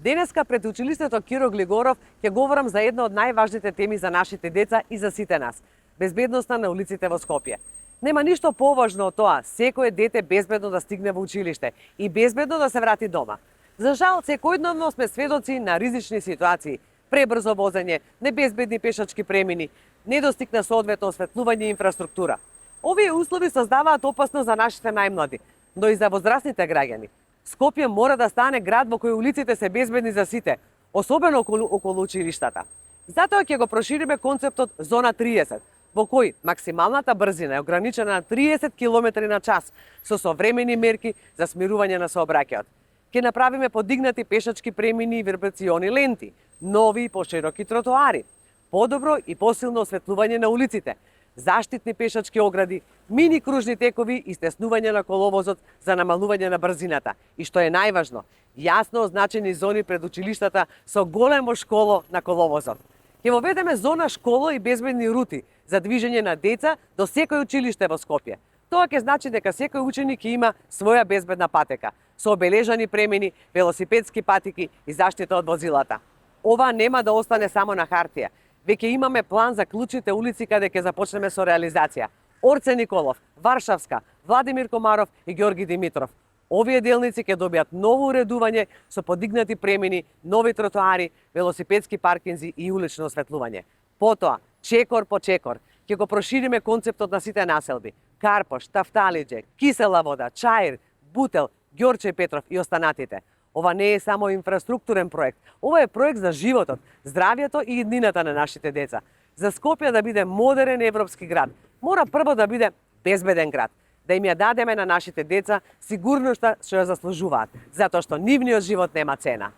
Денеска пред училиштето Киро Глигоров ќе говорам за една од најважните теми за нашите деца и за сите нас – безбедноста на улиците во Скопје. Нема ништо поважно од тоа секое дете безбедно да стигне во училиште и безбедно да се врати дома. За жал, секојдневно сме сведоци на ризични ситуации, пребрзо возење, небезбедни пешачки премини, недостиг на соодветно осветлување и инфраструктура. Овие услови создаваат опасност за нашите најмлади, но и за возрастните граѓани. Скопје мора да стане град во кој улиците се безбедни за сите, особено околу училиштата. Затоа ќе го прошириме концептот Зона 30, во кој максималната брзина е ограничена на 30 км на час со современи мерки за смирување на сообраќајот. Ќе направиме подигнати пешачки премини и вибрациони ленти, нови и пошироки тротоари, подобро и посилно осветлување на улиците, заштитни пешачки огради, мини кружни текови и стеснување на коловозот за намалување на брзината. И што е најважно, јасно означени зони пред училиштата со големо школо на коловозот. Ќе воведеме зона школа и безбедни рути за движење на деца до секој училиште во Скопје. Тоа ќе значи дека секој ученик ќе има своја безбедна патека, со обележани премини, велосипедски патики и заштита од возилата. Ова нема да остане само на хартија. Веќе имаме план за клучните улици каде ќе започнеме со реализација. Орце Николов, Варшавска, Владимир Комаров и Ѓорги Димитров. Овие делници ќе добијат ново уредување со подигнати премини, нови тротоари, велосипедски паркинзи и улично осветлување. Потоа, чекор по чекор, ќе го прошириме концептот на сите населби. Карпош, Тафталиџе, Кисела вода, Чаир, Бутел, Ѓорче Петров и останатите. Ова не е само инфраструктурен проект, ова е проект за животот, здравјето и иднината на нашите деца. За Скопје да биде модерен европски град, мора прво да биде безбеден град, да им ја дадеме на нашите деца сигурноста што ја заслужуваат, затоа што нивниот живот нема цена.